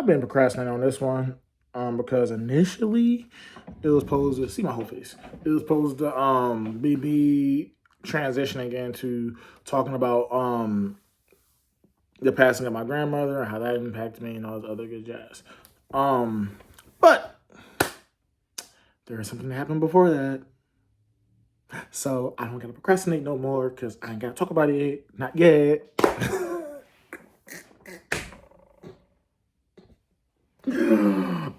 been procrastinating on this one because initially it was supposed to see my whole face. It was supposed to be me transitioning into talking about the passing of my grandmother and how that impacted me and all this other good jazz. But there is something that happened before that. So I don't gotta procrastinate no more because I ain't gotta talk about it. Not yet.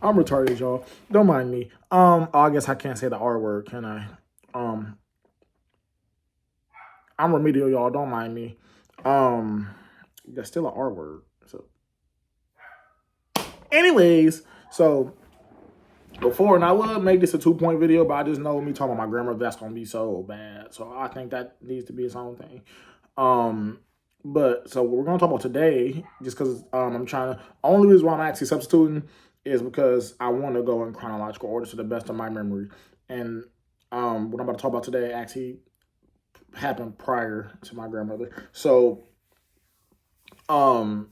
I'm retarded, y'all. Don't mind me. I guess I can't say the R word, can I? I'm remedial, y'all. Don't mind me. That's still an R word. So, anyways, so before, and I would make this a 2-point video, but I just know me talking about my grandmother, that's gonna be so bad. So I think that needs to be its own thing. But so what we're gonna talk about today, just because I'm trying to. Only reason why I'm actually substituting is because I want to go in chronological order to the best of my memory. And what I'm about to talk about today actually happened prior to my grandmother. So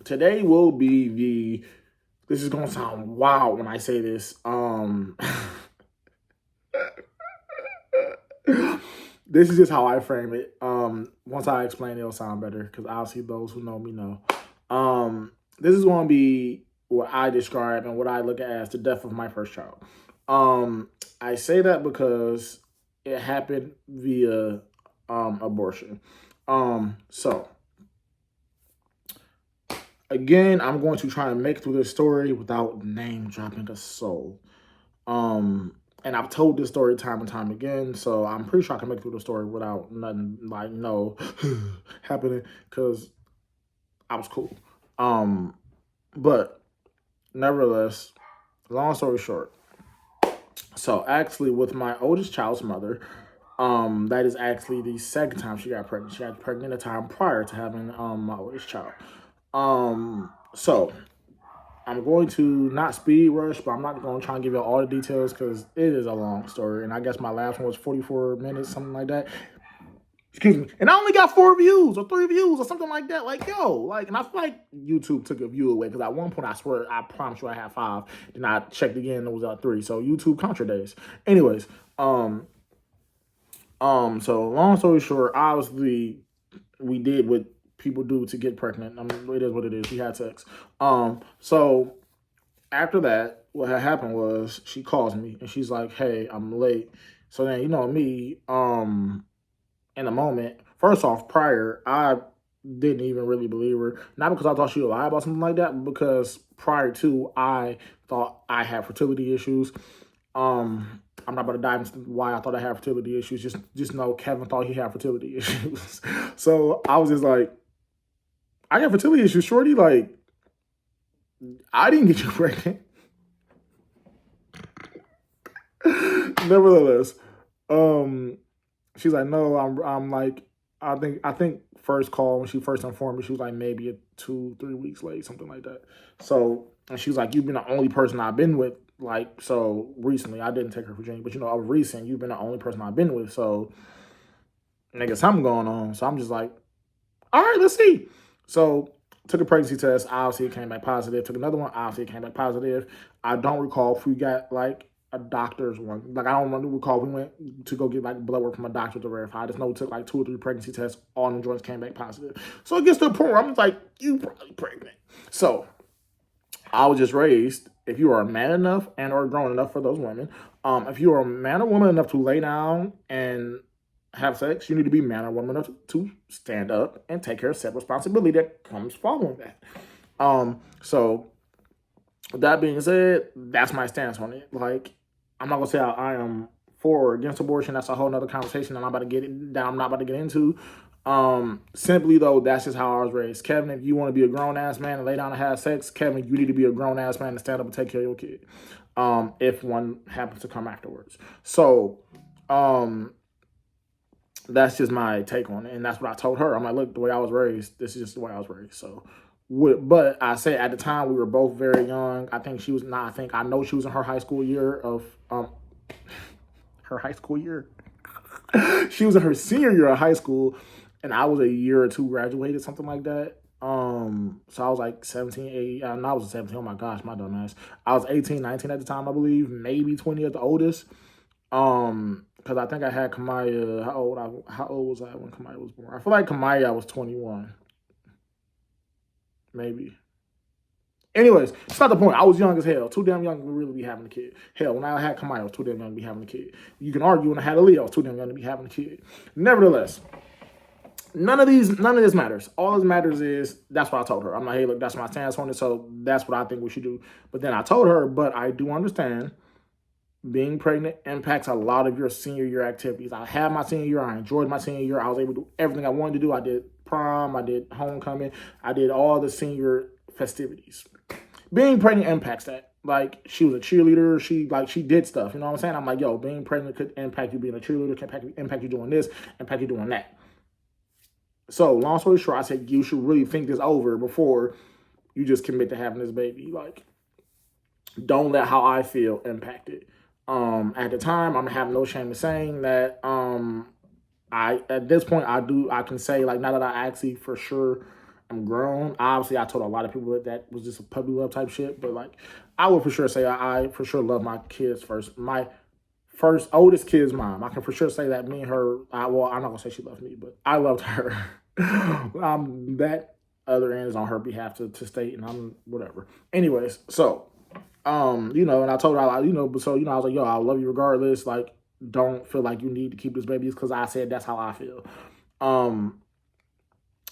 today will be the. This is gonna sound wild when I say this. This is just how I frame it. Once I explain, it'll sound better because obviously those who know me know. This is going to be what I describe and what I look at as the death of my first child. I say that because it happened via abortion. So again, I'm going to try to make it through this story without name dropping a soul. And I've told this story time and time again, so I'm pretty sure I can make it through the story without nothing like no happening because I was cool. But nevertheless, long story short. So actually, with my oldest child's mother, that is actually the second time she got pregnant. She got pregnant a time prior to having my oldest child. So I'm going to not speed rush, but I'm not going to try and give you all the details because it is a long story. And I guess my last one was 44 minutes, something like that. Excuse me. And I only got 4 views or 3 views or something like that. Like, yo, like, and I feel like YouTube took a view away because at one point, I swear, I promise you I had 5. Then I checked again, it was 3. So YouTube contra days. Anyways, so long story short, obviously, we did what people do to get pregnant. I mean, it is what it is. We had sex. So after that, what had happened was she calls me and she's like, "Hey, I'm late." So then, you know me, in a moment, first off, prior, I didn't even really believe her. Not because I thought she would lie about something like that, but because prior to, I thought I had fertility issues. I'm not about to dive into why I thought I had fertility issues. Just know Kevin thought he had fertility issues. So I was just like, I got fertility issues, shorty. Like, I didn't get you pregnant. Nevertheless, she's like, no, I'm like, I think first call when she first informed me, she was like maybe 2-3 weeks late, something like that. So, and she's like, you've been the only person I've been with, like, so recently. I didn't take her for Virginia, but of recent, you've been the only person I've been with. So, nigga, something going on. So I'm just like, all right, let's see. So took a pregnancy test. Obviously, it came back positive. Took another one. Obviously, it came back positive. I don't recall if we got like a doctor's one. Like, I don't recall we went to go get like blood work from a doctor to verify. I just know we took like 2 or 3 pregnancy tests. All the joints came back positive. So it gets to a point where I'm just like, you probably pregnant. So I was just raised, if you are a man enough and or grown enough for those women, if you are a man or woman enough to lay down and have sex, you need to be man or woman enough to stand up and take care of said responsibility that comes following that. So that being said, that's my stance on it. Like, I'm not gonna say I am for or against abortion. That's a whole nother conversation that I'm not about to get into. Simply though, that's just how I was raised. Kevin, if you want to be a grown ass man and lay down and have sex, Kevin, you need to be a grown ass man and stand up and take care of your kid. If one happens to come afterwards. So, that's just my take on it. And that's what I told her. I'm like, look, the way I was raised, this is just the way I was raised. So, but I say at the time, we were both very young. I think she was not, I know she was in her high school year of, her high school year. She was in her senior year of high school, and I was a year or 2 graduated, something like that. So I was like 17, 18. I was 17. Oh my gosh, my dumb ass. I was 18, 19 at the time, I believe, maybe 20 at the oldest. Because I think I had Kamaya. How old was I when Kamaya was born? I feel like Kamaya was 21, maybe. Anyways, it's not the point. I was young as hell. Too damn young to really be having a kid. Hell, when I had Kamaya, I was too damn young to be having a kid. You can argue when I had Aaliyah, I was too damn young to be having a kid. Nevertheless, none of this matters. All that matters is that's what I told her. I'm like, hey, look, that's my stance on it, so that's what I think we should do. But then I told her, but I do understand being pregnant impacts a lot of your senior year activities. I had my senior year. I enjoyed my senior year. I was able to do everything I wanted to do. I did prom. I did homecoming. I did all the senior festivities. Being pregnant impacts that. Like, she was a cheerleader. She did stuff. You know what I'm saying? I'm like, yo, being pregnant could impact you being a cheerleader, can impact you doing this, impact you doing that. So, long story short, I said you should really think this over before you just commit to having this baby. Like, don't let how I feel impact it. At the time, I'm gonna have no shame in saying that I at this point I can say, like, now that I actually for sure I'm grown. Obviously, I told a lot of people that was just a puppy love type shit, but like I would for sure say I for sure love my kids first. My first oldest kid's mom. I can for sure say that me and her. Well, I'm not gonna say she loved me, but I loved her. That other end is on her behalf to state, and I'm whatever. Anyways, so and I told her, I was like, yo, I love you regardless. Like, don't feel like you need to keep this baby because I said that's how I feel. Um,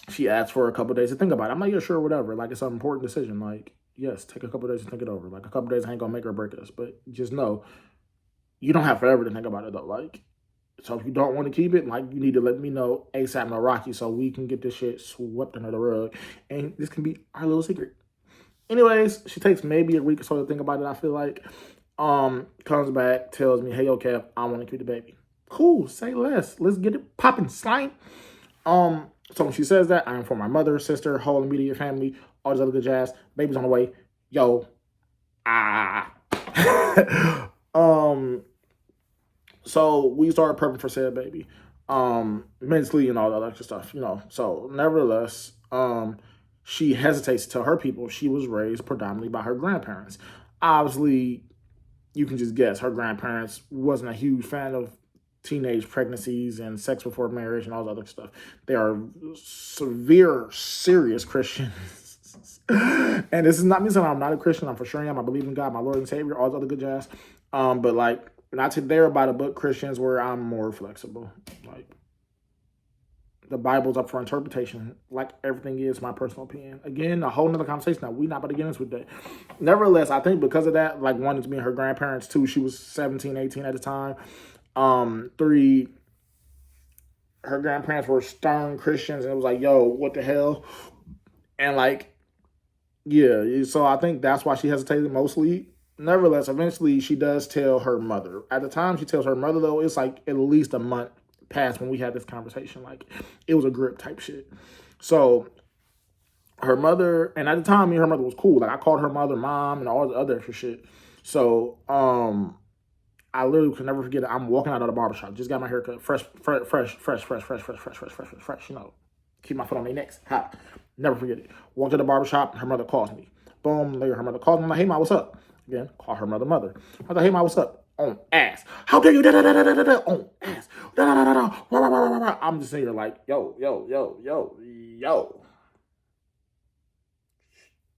she asked for a couple days to think about it. I'm like, yeah, sure, whatever. Like, it's an important decision. Like, yes, take a couple days to think it over. Like, a couple days ain't gonna make or break us, but just know you don't have forever to think about it though. Like, so if you don't want to keep it, like, you need to let me know ASAP, no Rocky, so we can get this shit swept under the rug, and this can be our little secret. Anyways, she takes maybe a week or so to think about it, I feel like. Comes back, tells me, hey, okay, I want to keep the baby. Cool, say less. Let's get it popping, slime. So when she says that, I inform my mother, sister, whole immediate family, all this other good jazz. Baby's on the way. Yo, ah. So we started prepping for said baby. Mentally and all that extra stuff. So nevertheless, she hesitates to tell her people she was raised predominantly by her grandparents. Obviously, you can just guess her grandparents wasn't a huge fan of teenage pregnancies and sex before marriage and all that other stuff. They are severe, serious Christians. And this is not me saying I'm not a Christian. I'm for sure am. I believe in God, my Lord and Savior, all the other good jazz. But like, not to there by the book Christians where I'm more flexible. Like, the Bible's up for interpretation, like everything is, my personal opinion. Again, a whole nother conversation that we not about to get into today. Nevertheless, I think because of that, like, one, it's being her grandparents. Two, she was 17, 18 at the time. Three, her grandparents were stern Christians, and it was like, yo, what the hell? And like, yeah, so I think that's why she hesitated mostly. Nevertheless, eventually she does tell her mother. At the time she tells her mother, though, it's like at least a month past when we had this conversation. Like, it was a grip type shit. So her mother, and at the time, me and her mother was cool. Like, I called her mother mom and all the other extra shit. So I literally can never forget it. I'm walking out of the barbershop, just got my hair cut, fresh. Keep my foot on their necks. Hot. Never forget it. Walked to the barbershop, her mother calls me. Boom, later her mother calls me. I'm like, hey, ma, what's up? Again, call her mother. I was like, hey, ma, what's up? On ass. How dare you? On ass. I'm just sitting here like, yo.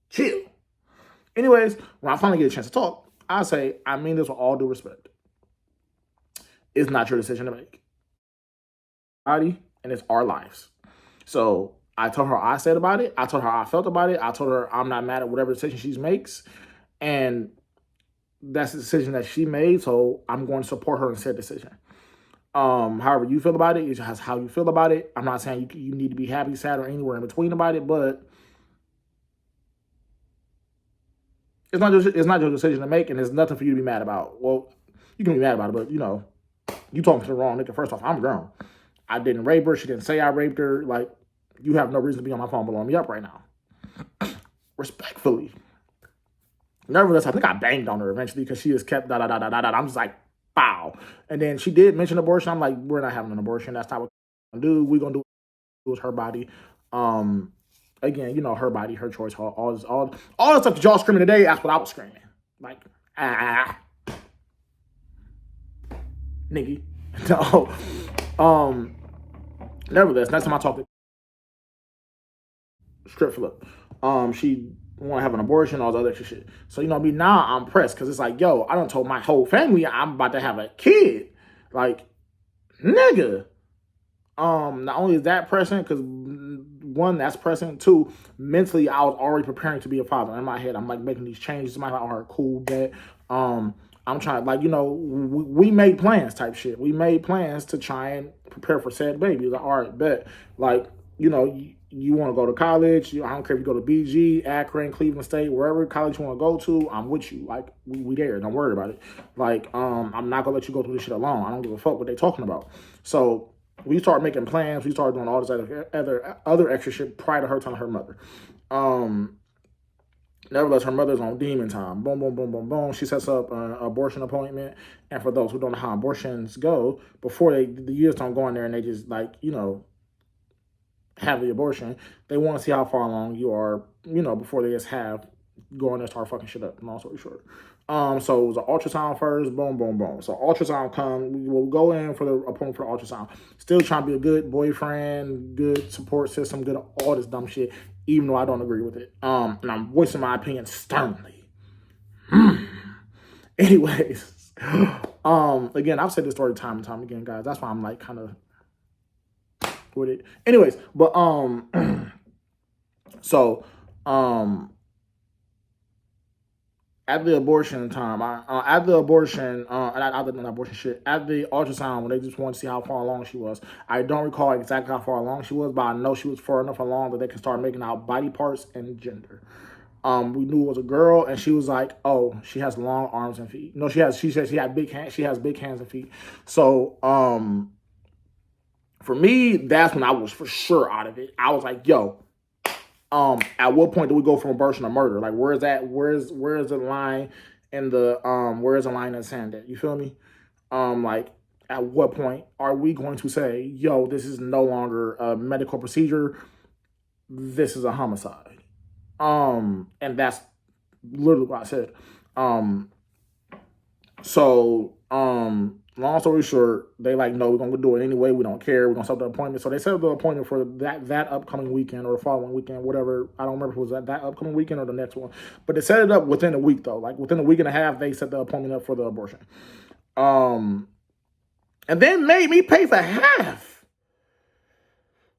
Chill. Anyways, when I finally get a chance to talk, I say, I mean this with all due respect. It's not your decision to make. And it's our lives. So I told her I said about it. I told her how I felt about it. I told her I'm not mad at whatever decision she makes. And that's the decision that she made. So I'm going to support her in said decision. However you feel about it, it's just how you feel about it. I'm not saying you need to be happy, sad, or anywhere in between about it, but it's not your decision to make, and there's nothing for you to be mad about. Well, you can be mad about it, but you talking to the wrong nigga. First off, I'm grown. I didn't rape her. She didn't say I raped her. Like, you have no reason to be on my phone blowing me up right now. Respectfully. Nevertheless, I think I banged on her eventually because she just kept I'm just like, bow. And then she did mention abortion. I'm like, we're not having an abortion. That's not what we're going to do. We're going to do it with her body. again, you know, her body, her choice, all the stuff that y'all screaming today, that's what I was screaming. Like, nigga. No. Nevertheless, next time I talk to strip flip, she want to have an abortion, all the other extra shit. So, you know, me now I'm pressed because it's like, yo, I done told my whole family I'm about to have a kid. Like, nigga. Not only is that pressing, because one, that's pressing. Two, mentally, I was already preparing to be a father. In my head, I'm like making these changes. In my heart, all right, cool, bet. I'm trying, like, you know, we made plans type shit. We made plans to try and prepare for said baby. Like, all right, bet. Like, you know, you want to go to college. I don't care if you go to BG, Akron, Cleveland State, wherever college you want to go to, I'm with you. Like, we there. Don't worry about it. Like, I'm not going to let you go through this shit alone. I don't give a fuck what they talking about. So we started making plans. We started doing all this other extra shit prior to her telling her mother. Nevertheless, her mother's on demon time. Boom, boom, boom, boom, boom. She sets up an abortion appointment. And for those who don't know how abortions go, before the years don't go in there and they just, like, you know, have the abortion, they want to see how far along you are, you know, before they just go in there and start fucking shit up. Long story short. So it was an ultrasound first, boom, boom, boom. So ultrasound come, we will go in for the appointment for the ultrasound. Still trying to be a good boyfriend, good support system, good all this dumb shit, even though I don't agree with it. And I'm voicing my opinion sternly. Anyways, again, I've said this story time and time again, guys. That's why I'm like kind of with it. Anyways, but so at the abortion time, at the abortion, other than abortion shit, at the ultrasound, when they just wanted to see how far along she was, I don't recall exactly how far along she was, but I know she was far enough along that they can start making out body parts and gender. We knew it was a girl, and she was like, "Oh, she has long arms and feet." No, she said she had big hands. She has big hands and feet. So, for me, that's when I was for sure out of it. I was like, "Yo." At what point do we go from abortion to murder? Like, where's that? Where's the line in the where's the line in the sand at? You feel me? Like, at what point are we going to say, yo, this is no longer a medical procedure, this is a homicide? And that's literally what I said. Long story short, they like, no, we're gonna do it anyway. We don't care. We're gonna set the appointment. So they set up the appointment for that upcoming weekend or the following weekend, whatever. I don't remember if it was that upcoming weekend or the next one. But they set it up within a week though. Like within a week and a half, they set the appointment up for the abortion. And then made me pay for half.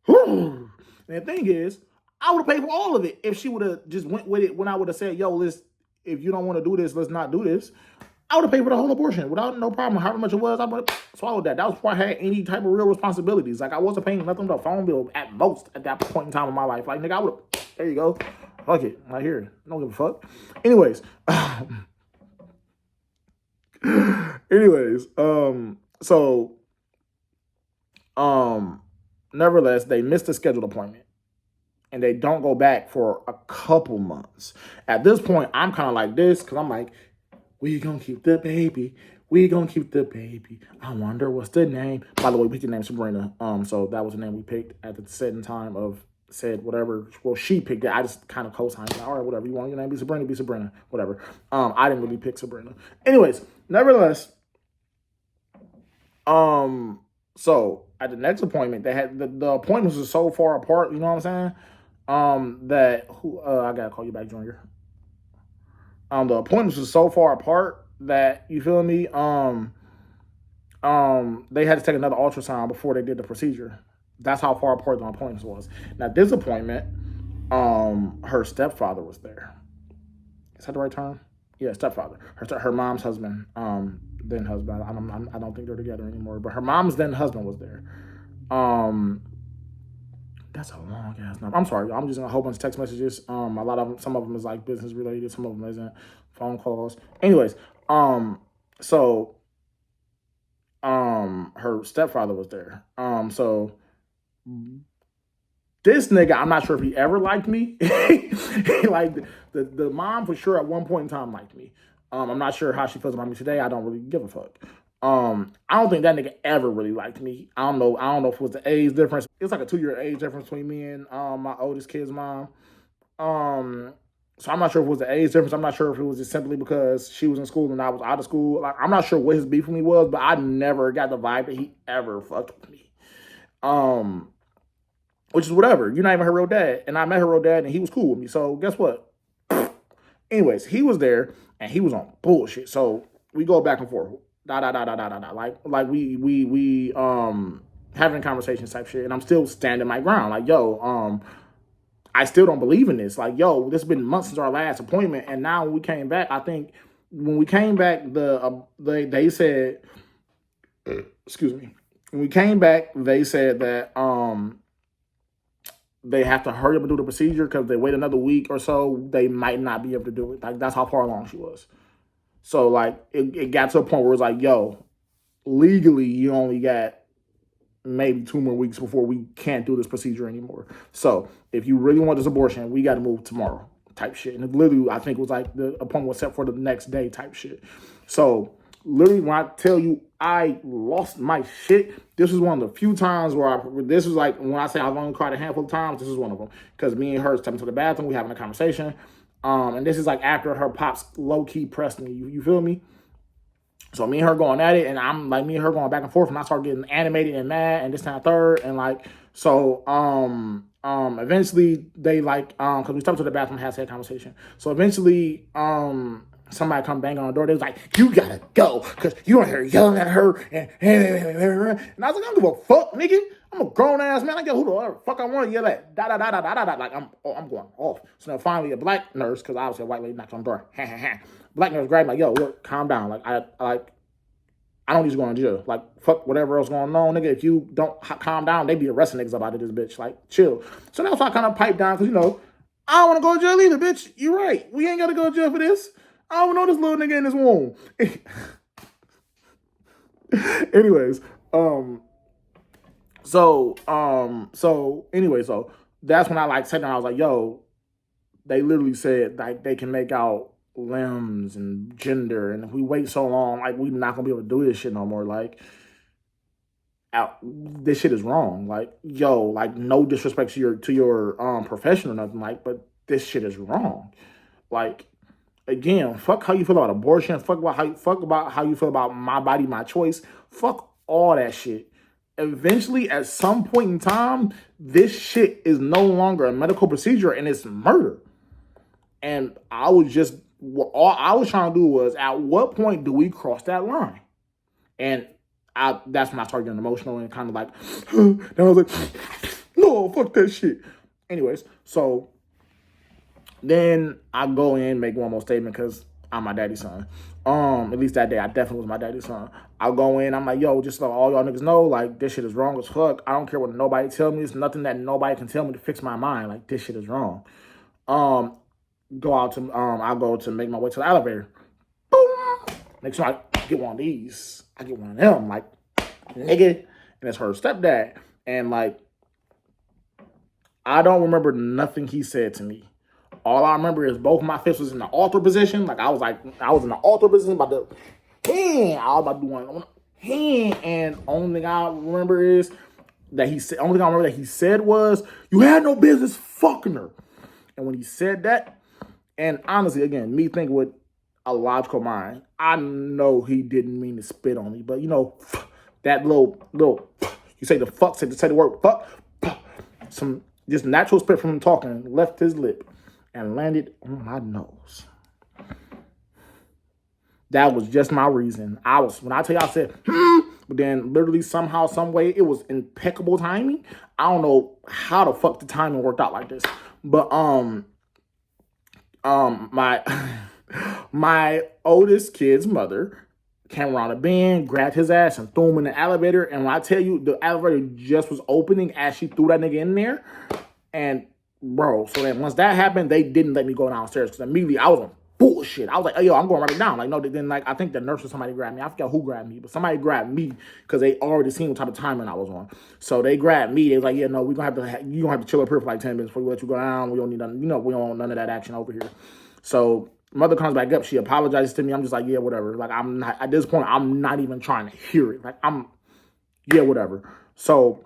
Whew. And the thing is, I would have paid for all of it if she would have just went with it when I would have said, yo, if you don't want to do this, let's not do this. I would have paid for the whole abortion without no problem. However much it was, I would have swallowed that. That was before I had any type of real responsibilities. Like, I wasn't paying nothing but a phone bill at most at that point in time in my life. Like, nigga, I would have, there you go. Fuck it. Right here. Don't give a fuck. Anyways. Nevertheless, they missed the scheduled appointment. And they don't go back for a couple months. At this point, I'm kind of like this, because I'm like, we gonna keep the baby. We gonna keep the baby. I wonder what's the name. By the way, we picked the name Sabrina. So that was the name we picked at the setting time of said whatever. Well, she picked it. I just kind of co-signed. All right, whatever. You want your name be Sabrina. Whatever. I didn't really pick Sabrina. Anyways, nevertheless. So at the next appointment, they had the appointments were so far apart. You know what I'm saying? I gotta call you back, Junior. The appointments were so far apart that, you feel me, they had to take another ultrasound before they did the procedure. That's how far apart the appointments was. Now, this appointment, her stepfather was there. Is that the right term? Yeah, stepfather. Her mom's husband, then husband. I don't think they're together anymore. But her mom's then husband was there. That's a long ass number. I'm sorry, I'm using a whole bunch of text messages. A lot of them, some of them is like business related, some of them isn't. Phone calls. Anyways, her stepfather was there. So this nigga, I'm not sure if he ever liked me. Like the mom for sure at one point in time liked me. I'm not sure how she feels about me today. I don't really give a fuck. I don't think that nigga ever really liked me. I don't know. I don't know if it was the age difference. It's like a 2 year age difference between me and my oldest kid's mom. Um, so I'm not sure if it was the age difference. I'm not sure if it was just simply because she was in school and I was out of school. Like, I'm not sure what his beef with me was, but I never got the vibe that he ever fucked with me. Um, which is whatever. You're not even her real dad, and I met her real dad, and he was cool with me. So guess what? Anyways, he was there and he was on bullshit. So we go back and forth. Da da da da da da da. Like we having conversations type shit. And I'm still standing my ground. Like, yo, I still don't believe in this. Like, yo, this has been months since our last appointment. And now when we came back, I think when we came back, they said, excuse me. When we came back, they said that they have to hurry up and do the procedure because they wait another week or so, they might not be able to do it. Like, that's how far along she was. So, like, it got to a point where it's like, yo, legally, you only got maybe 2 more weeks before we can't do this procedure anymore. So, if you really want this abortion, we got to move tomorrow type shit. And it literally, I think it was like the appointment was set for the next day type shit. So, literally, when I tell you I lost my shit, this was one of the few times where this was like, when I say I've only cried a handful of times, this is one of them. Because me and her stepping to the bathroom, we having a conversation. And this is like after her pops low-key pressed me. You feel me? So me and her going at it, and I'm like, me and her going back and forth, and I start getting animated and mad, and this time third, and like, so eventually they like, because we stepped to the bathroom, had that conversation. So eventually, somebody come bang on the door. They was like, you gotta go, because you don't hear yelling at her, and I was like, I don't give a fuck, nigga. I'm a grown ass man. I get who the fuck I want to yell at. Da da da da da da da. Like, I'm going off. So then finally a black nurse, because obviously a white lady knocked on the door. Black nurse grabbed me like, yo, look, calm down. Like, I don't need to go in jail. Like, fuck whatever else going on, nigga. If you don't calm down, they be arresting niggas about it, this bitch. Like, chill. So that's why I kind of piped down, because, you know, I don't want to go to jail either, bitch. You right. We ain't got to go to jail for this. I don't know this little nigga in this womb. Anyways, so that's when I like sat down. I was like, yo, they literally said like they can make out limbs and gender, and if we wait so long, like we not gonna be able to do this shit no more. Like, this shit is wrong. Like, yo, like no disrespect to your profession or nothing, like, but this shit is wrong. Like, again, fuck how you feel about abortion. Fuck about how you feel about my body, my choice. Fuck all that shit. Eventually, at some point in time, this shit is no longer a medical procedure and it's murder. And all I was trying to do was, at what point do we cross that line? And that's when I started getting emotional and kind of like, and I was like, no, fuck that shit. Anyways, so then I go in, make one more statement because I'm my daddy's son. At least that day, I definitely was my daddy's son. I'll go in, I'm like, yo, just so all y'all niggas know, like, this shit is wrong as fuck. I don't care what nobody tell me. It's nothing that nobody can tell me to fix my mind. Like, this shit is wrong. I'll go to make my way to the elevator. Boom! Make sure I get one of these. I get one of them, like, nigga. And it's her stepdad. And, like, I don't remember nothing he said to me. All I remember is both my fists was in the altar position. Like, I was in the altar position about to, I was about to do one hand. And only thing I remember is that he said, was, you had no business fucking her. And when he said that, and honestly, again, me thinking with a logical mind, I know he didn't mean to spit on me, but you know, that little, you say the fuck, say the word fuck, some just natural spit from him talking left his lip and landed on my nose. That was just my reason. When I tell you I said, but then literally somehow, some way, it was impeccable timing. I don't know how the fuck the timing worked out like this. But my oldest kid's mother came around a bend, grabbed his ass, and threw him in the elevator. And when I tell you, the elevator just was opening as she threw that nigga in there. And bro, so then once that happened, they didn't let me go downstairs because immediately I was on bullshit. I was like, hey, yo, I'm going right down. Like, no, they didn't. Like, I think the nurse or somebody grabbed me. I forgot who grabbed me, but somebody grabbed me because they already seen what type of timing I was on. So they grabbed me. They was like, yeah, no, you gonna have to chill up here for like 10 minutes before we let you go down. We don't need none, we don't want none of that action over here. So Mother comes back up. She apologizes to me. I'm just like, yeah, whatever. Like, I'm not, at this point, I'm not even trying to hear it. Like, yeah, whatever. So,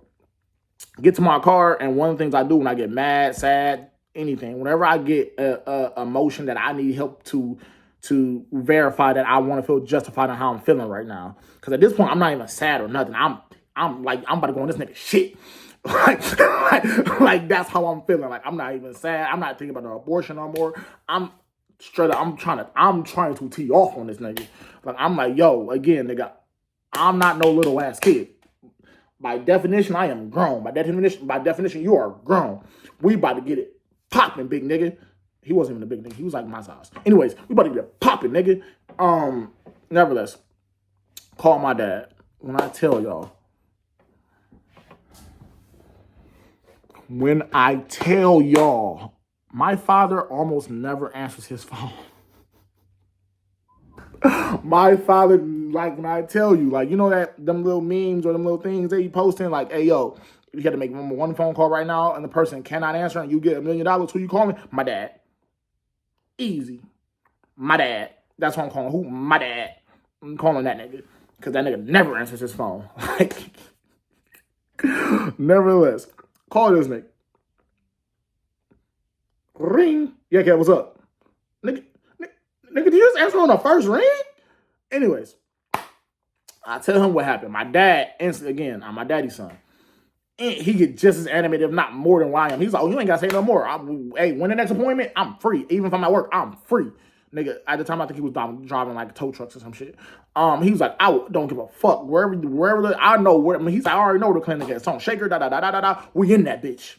get to my car, and one of the things I do when I get mad, sad, anything, whenever I get a emotion that I need help to verify that I want to feel justified in how I'm feeling right now. Because at this point, I'm not even sad or nothing. I'm like, I'm about to go on this nigga shit. Like that's how I'm feeling. Like I'm not even sad. I'm not thinking about the abortion no more. I'm straight up. I'm trying to tee off on this nigga. Like I'm like, yo, again, nigga, I'm not no little ass kid. By definition, I am grown. By definition, you are grown. We about to get it popping, big nigga. He wasn't even a big nigga. He was like my size. Anyways, we about to get it popping, nigga. Nevertheless, call my dad. When I tell y'all, my father almost never answers his phone. My father, like when I tell you, like, you know that them little memes or them little things that you posting, like, hey, yo, you had to make one phone call right now and the person cannot answer and you get $1 million, who you calling? My dad. Easy. My dad. That's what I'm calling. Who? My dad. I'm calling that nigga. Because that nigga never answers his phone. Nevertheless, call this nigga. Ring. Yeah, okay, what's up? Nigga, did you just answer on the first ring? Anyways, I tell him what happened. My dad, again, I'm my daddy's son. And he get just as animated, if not more than what I am. He's like, oh, you ain't got to say no more. Hey, when the next appointment, I'm free. Even if I'm at work, I'm free. Nigga, at the time, I think he was driving like tow trucks or some shit. He was like, I don't give a fuck. Wherever I know where, he's like, I already know where the clinic is. It's on Shaker, da. We in that bitch.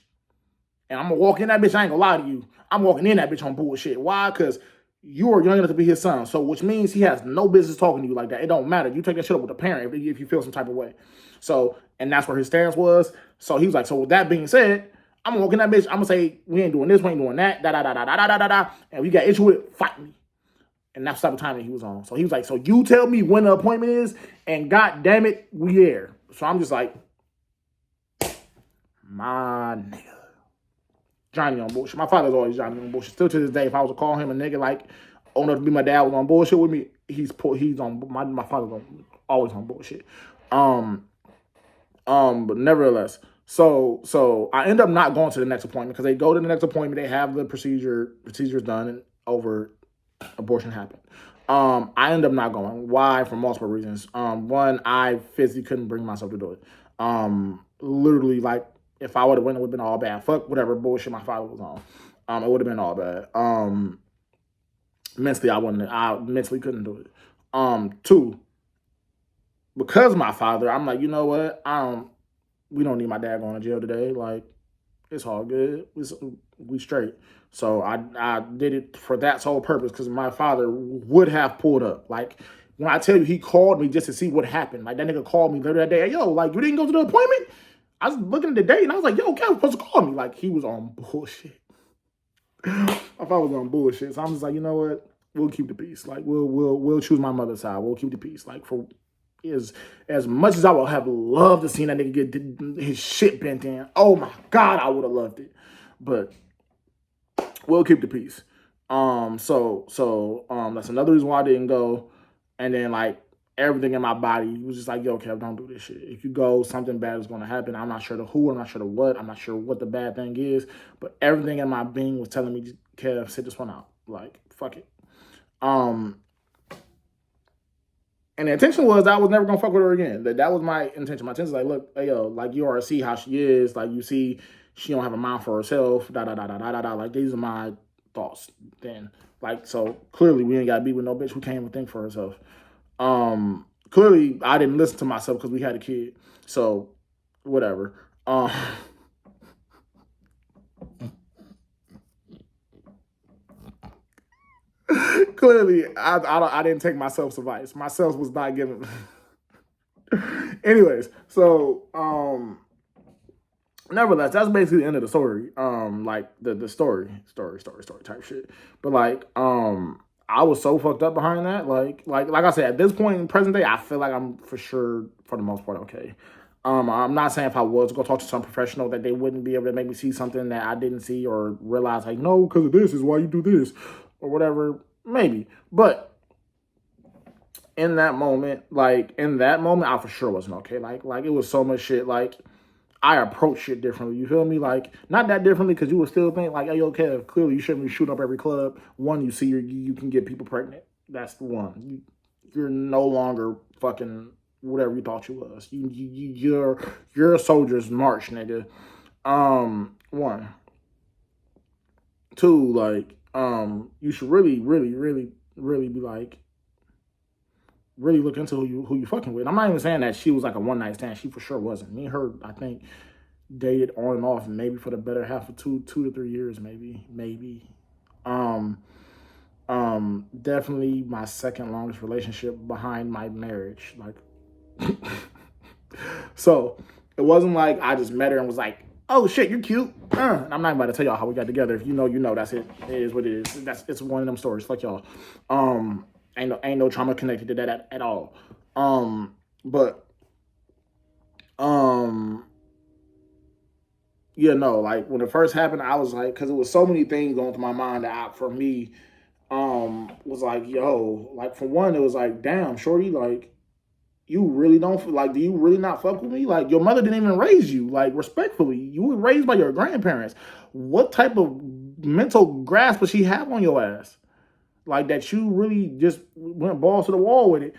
And I'm going to walk in that bitch. I ain't going to lie to you. I'm walking in that bitch on bullshit. Why? Because you are young enough to be his son. So, which means he has no business talking to you like that. It don't matter. You take that shit up with the parent if you feel some type of way. So, and that's where his stance was. So, he was like, so with that being said, I'm going to walk in that bitch. I'm going to say, we ain't doing this. We ain't doing that. Da. And we got issue with it. Fight me. And that's the type of time that he was on. So, he was like, so you tell me when the appointment is, and God damn it, we there. So, I'm just like, my nigga. Johnny on bullshit. My father's always Johnny on bullshit. Still to this day, if I was to call him a nigga like old enough to be my dad was on bullshit with me, he's on my father's always on bullshit. But nevertheless, so I end up not going to the next appointment because they go to the next appointment, they have the procedures done, and over abortion happened. I end up not going. Why? For multiple reasons. One, I physically couldn't bring myself to do it. Literally, like, if I would have went, it would have been all bad. Fuck whatever bullshit my father was on. It would have been all bad. Mentally, I mentally couldn't do it. Two, because my father, I'm like, you know what? We don't need my dad going to jail today. Like, it's all good. We straight. So I did it for that sole purpose because my father would have pulled up. Like, when I tell you, he called me just to see what happened. Like, that nigga called me later that day. Hey, yo, like, you didn't go to the appointment? I was looking at the date and I was like, yo, Kevin's supposed to call me. Like, he was on bullshit. My father was on bullshit. So I'm just like, you know what? We'll keep the peace. Like, we'll choose my mother's side. We'll keep the peace. Like, for as much as I would have loved to see that nigga get his shit bent in. Oh my God, I would have loved it. But we'll keep the peace. So that's another reason why I didn't go. And then, like, everything in my body was just like, yo, Kev, don't do this shit. If you go, something bad is going to happen. I'm not sure the who, I'm not sure the what, I'm not sure what the bad thing is, but everything in my being was telling me, Kev, sit this one out. Like, fuck it. And the intention was I was never going to fuck with her again. That was my intention. My intention was like, look, hey, yo, like, you already see how she is. Like, you see she don't have a mind for herself, da. Like, these are my thoughts then. Like, so clearly we ain't got to be with no bitch who can't even think for herself. Clearly I didn't listen to myself because we had a kid. So whatever. Clearly I didn't take myself's advice. Myself was not giving. Anyways, so nevertheless, that's basically the end of the story. Like the story type shit. But like, I was so fucked up behind that. Like I said, at this point in present day, I feel like I'm for sure, for the most part, okay. I'm not saying if I was to go talk to some professional that they wouldn't be able to make me see something that I didn't see or realize, like, no, because of this is why you do this or whatever. maybe. But in that moment, I for sure wasn't okay. Like it was so much shit. Like I approach shit differently. You feel me? Like not that differently because you would still think like, hey, okay, clearly you shouldn't be shooting up every club. One, you see you can get people pregnant. That's the one. You're no longer fucking whatever you thought you was. You're a soldier's march, nigga. One, two, like you should really, really, really, really be like really look into who you fucking with. I'm not even saying that she was like a one night stand. She for sure wasn't. Me and her, I think, dated on and off maybe for the better half of 2 to 3 years, maybe. Um, Definitely my second longest relationship behind my marriage. Like, so it wasn't like I just met her and was like, "Oh shit, you're cute." I'm not about to tell y'all how we got together. If you know, you know. That's it. It is what it is. It's one of them stories. Fuck y'all. Um, ain't no trauma connected to that at all. But um, yeah, no. Like when it first happened, I was like, because it was so many things going through my mind that for me, was like, yo, like for one, it was like, damn, shorty, like you really don't like, do you really not fuck with me? Like your mother didn't even raise you, like respectfully. You were raised by your grandparents. What type of mental grasp does she have on your ass? Like that you really just went balls to the wall with it.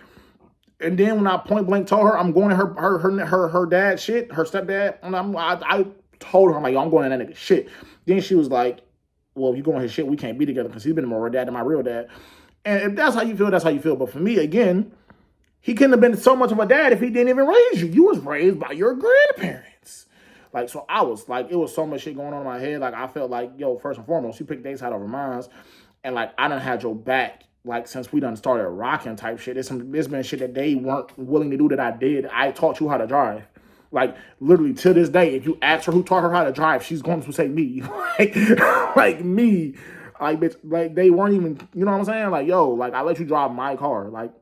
And then when I point blank told her I'm going to her dad shit, her stepdad, and I told her I'm like, yo, I'm going to that nigga shit. Then she was like, well, if you going his shit, we can't be together because he's been more of a dad than my real dad. And if that's how you feel, that's how you feel. But for me, again, he couldn't have been so much of a dad if he didn't even raise you. You was raised by your grandparents. Like, so I was like, it was so much shit going on in my head. Like, I felt like, yo, first and foremost, you picked dates out over mine. And like, I done had your back, like, since we done started rocking type shit. There's been shit that they weren't willing to do that I did. I taught you how to drive. Like, literally, to this day, if you ask her who taught her how to drive, she's going to say me. like me. Like, bitch, like, they weren't even, you know what I'm saying? Like, yo, like, I let you drive my car. Like,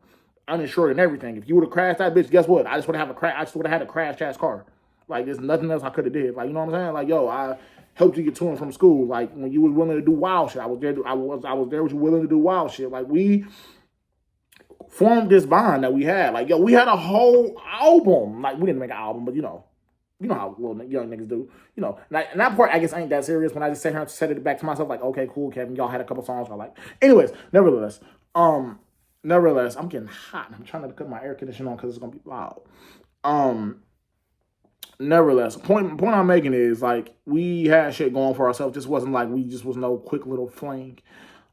uninsured and everything. If you would have crashed that bitch, guess what? I just would have had a crash ass car. Like there's nothing else I could have did. Like you know what I'm saying? Like yo, I helped you get to and from school. Like when you was willing to do wild shit, I was there. I was there with you willing to do wild shit. Like we formed this bond that we had. Like yo, we had a whole album. Like we didn't make an album, but you know how little young niggas do. You know, and that part I guess ain't that serious. When I just sat here and said it back to myself, like okay, cool, Kevin, y'all had a couple songs I like. Anyways, um, nevertheless, I'm getting hot. I'm trying to put my air conditioner on because it's gonna be loud. Um, nevertheless, point I'm making is like we had shit going for ourselves. Just wasn't like we just was no quick little fling.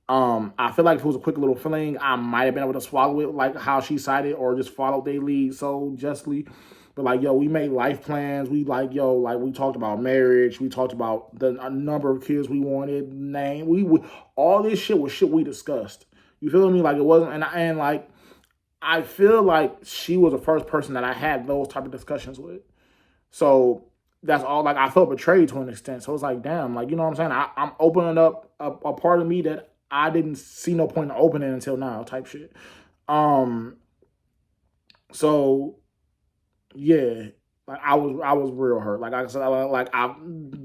I feel like if it was a quick little fling, I might have been able to swallow it like how she cited or just followed their lead so justly. But like, yo, we made life plans. We like, yo, like we talked about marriage. We talked about a number of kids we wanted, name. We all this shit was shit we discussed. You feel me? Like it wasn't, and like I feel like she was the first person that I had those type of discussions with. So that's all. Like I felt betrayed to an extent. So it's like, damn, like you know what I'm saying. I'm opening up a part of me that I didn't see no point in opening until now, type shit. Um. So yeah, like I was real hurt. Like I said, I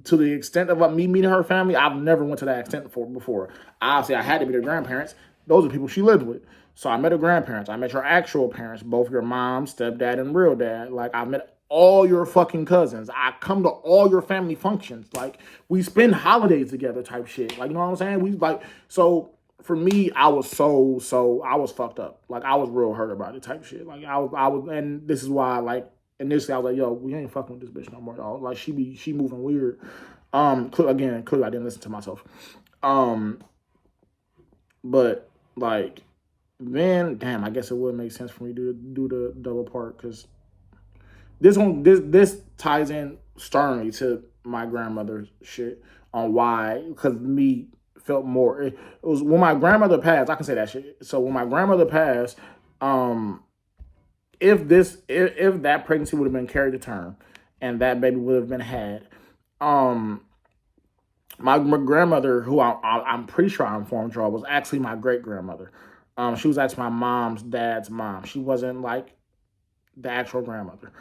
to the extent of me meeting her family, I've never went to that extent before. Obviously, I had to meet her grandparents. Those are people she lived with. So I met her grandparents. I met her actual parents, both your mom, stepdad, and real dad. Like I met all your fucking cousins. I come to all your family functions. Like we spend holidays together, type shit. Like you know what I'm saying? We like so. For me, I was I was fucked up. Like I was real hurt about it, type shit. Like I was, and this is why like initially I was like, yo, we ain't fucking with this bitch no more, dog. Like she moving weird. Clearly I didn't listen to myself. Um, but like then, damn, I guess it would make sense for me to do the double part because this ties in sternly to my grandmother's shit on why because me felt more. It was when my grandmother passed. I can say that shit. So when my grandmother passed, um, if that pregnancy would have been carried to term and that baby would have been had, um, my grandmother, who I'm pretty sure I informed y'all, was actually my great grandmother. She was actually my mom's dad's mom. She wasn't like the actual grandmother.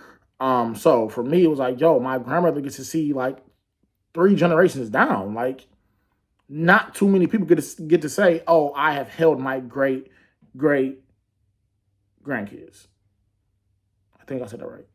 So for me, it was like, yo, my grandmother gets to see like 3 generations down. Like not too many people get to say, oh, I have held my great grandkids. I think I said that right.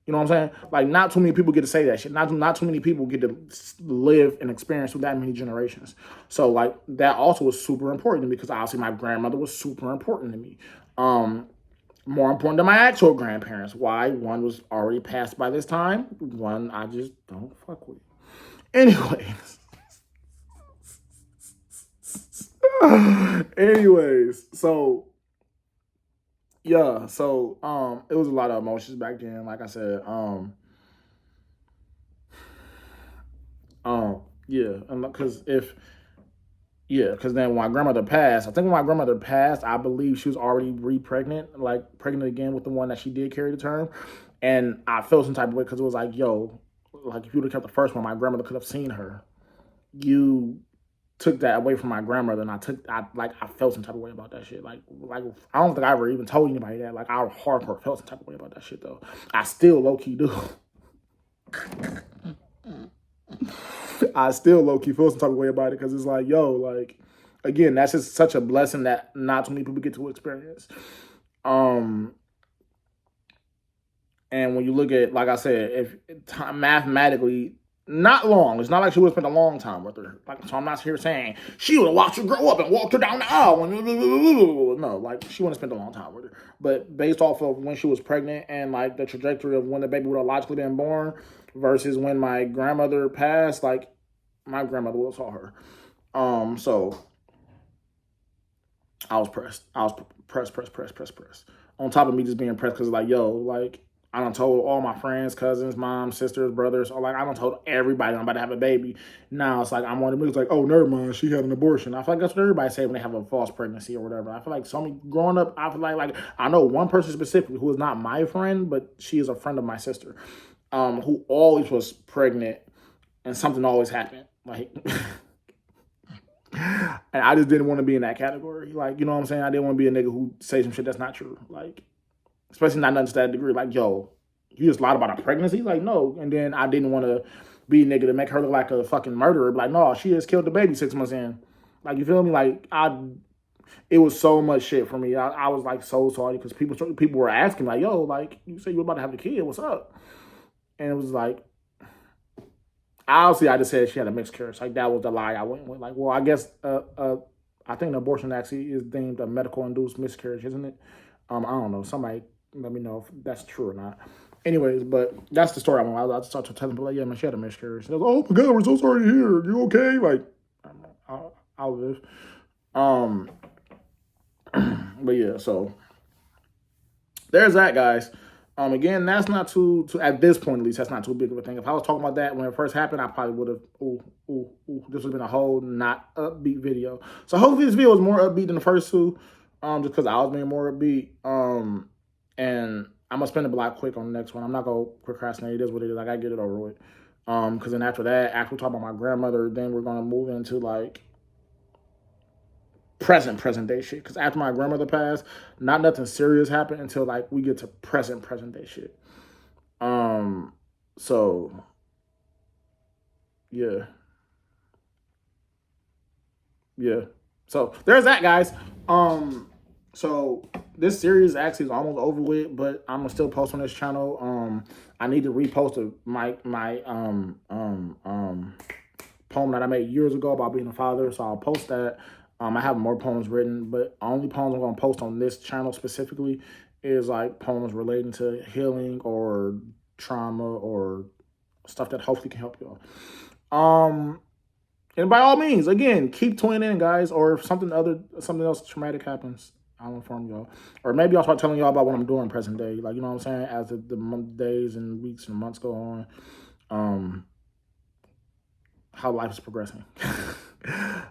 You know what I'm saying? Like, not too many people get to say that shit. Not too many people get to live and experience with that many generations. So, like, that also was super important to me because obviously my grandmother was super important to me. More important than my actual grandparents. Why? One was already passed by this time. One I just don't fuck with. Anyways. So yeah, so it was a lot of emotions back then. Like I said, yeah, because because then when my grandmother passed, I think when my grandmother passed, I believe she was already re-pregnant, like pregnant again with the one that she did carry to term, and I felt some type of way because it was like, yo, like if you would have kept the first one, my grandmother could have seen her. You took that away from my grandmother, and I felt some type of way about that shit. Like I don't think I ever even told anybody that. Like I hardcore felt some type of way about that shit though. I still low key do. I still low key feel some type of way about it because it's like, yo, like again, that's just such a blessing that not too many people get to experience. Um, and when you look at, like I said, if mathematically, not long. It's not like she would have spent a long time with her. Like, so I'm not here saying she would have watched her grow up and walked her down the aisle. No, like she wouldn't have spent a long time with her. But based off of when she was pregnant and like the trajectory of when the baby would have logically been born versus when my grandmother passed, like my grandmother would have saw her. So I was pressed. I was pressed. On top of me just being pressed because like, yo, like I done told all my friends, cousins, moms, sisters, brothers, or like I done told everybody I'm about to have a baby. Now it's like I'm one of them. It's like, oh, never mind, she had an abortion. I feel like that's what everybody say when they have a false pregnancy or whatever. I feel like so many growing up, I feel like I know one person specifically who is not my friend, but she is a friend of my sister, who always was pregnant and something always happened. Like and I just didn't want to be in that category. Like, you know what I'm saying? I didn't want to be a nigga who say some shit that's not true. Like, especially not nothing to that degree. Like, yo, you just lied about a pregnancy? Like, no. And then I didn't want to be a nigga to make her look like a fucking murderer. Like, no, she just killed the baby 6 months in. Like, you feel me? Like, it was so much shit for me. I was like so sorry because people were asking like, yo, like you said you were about to have a kid. What's up? And it was like, obviously, I just said she had a miscarriage. Like that was the lie I went with. Like, well, I guess I think an abortion actually is deemed a medical induced miscarriage, isn't it? I don't know. Somebody let me know if that's true or not. Anyways, but that's the story. I just started telling people like, yeah, man, she had a miscarriage. They was, oh my god, we're so sorry to hear. You okay? Like, I'll live. Um, but yeah, so there's that, guys. Again, that's not too at this point at least, that's not too big of a thing. If I was talking about that when it first happened, I probably would have, this would have been a whole not upbeat video. So hopefully this video was more upbeat than the first two, just because I was being more upbeat. And I'm gonna spin the block quick on the next one. I'm not gonna procrastinate. It is what it is. I gotta get it over with. Because then after that, after we talk about my grandmother, then we're gonna move into like present day shit. Because after my grandmother passed, not nothing serious happened until like we get to present day shit. So yeah. So there's that, guys. So this series actually is almost over with, but I'm gonna still post on this channel. I need to repost my poem that I made years ago about being a father, so I'll post that. I have more poems written, but only poems I'm gonna post on this channel specifically is like poems relating to healing or trauma or stuff that hopefully can help y'all. And by all means, again, keep tuning in, guys. Or if something else traumatic happens, I'll inform y'all. Or maybe I'll start telling y'all about what I'm doing present day. Like, you know what I'm saying? As the days and weeks and months go on, how life is progressing.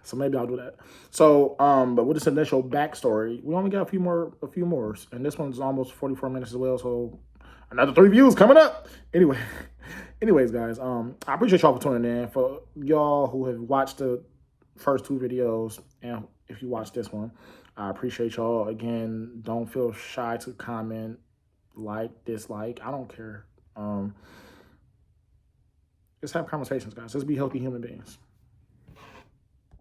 So maybe I'll do that. So, but with this initial backstory, we only got a few more, and this one's almost 44 minutes as well. So another 3 views coming up. Anyways, guys, I appreciate y'all for tuning in. For y'all who have watched the first 2 videos, and if you watched this one, I appreciate y'all. Again, don't feel shy to comment, like, dislike. I don't care. Just have conversations, guys. Let's be healthy human beings.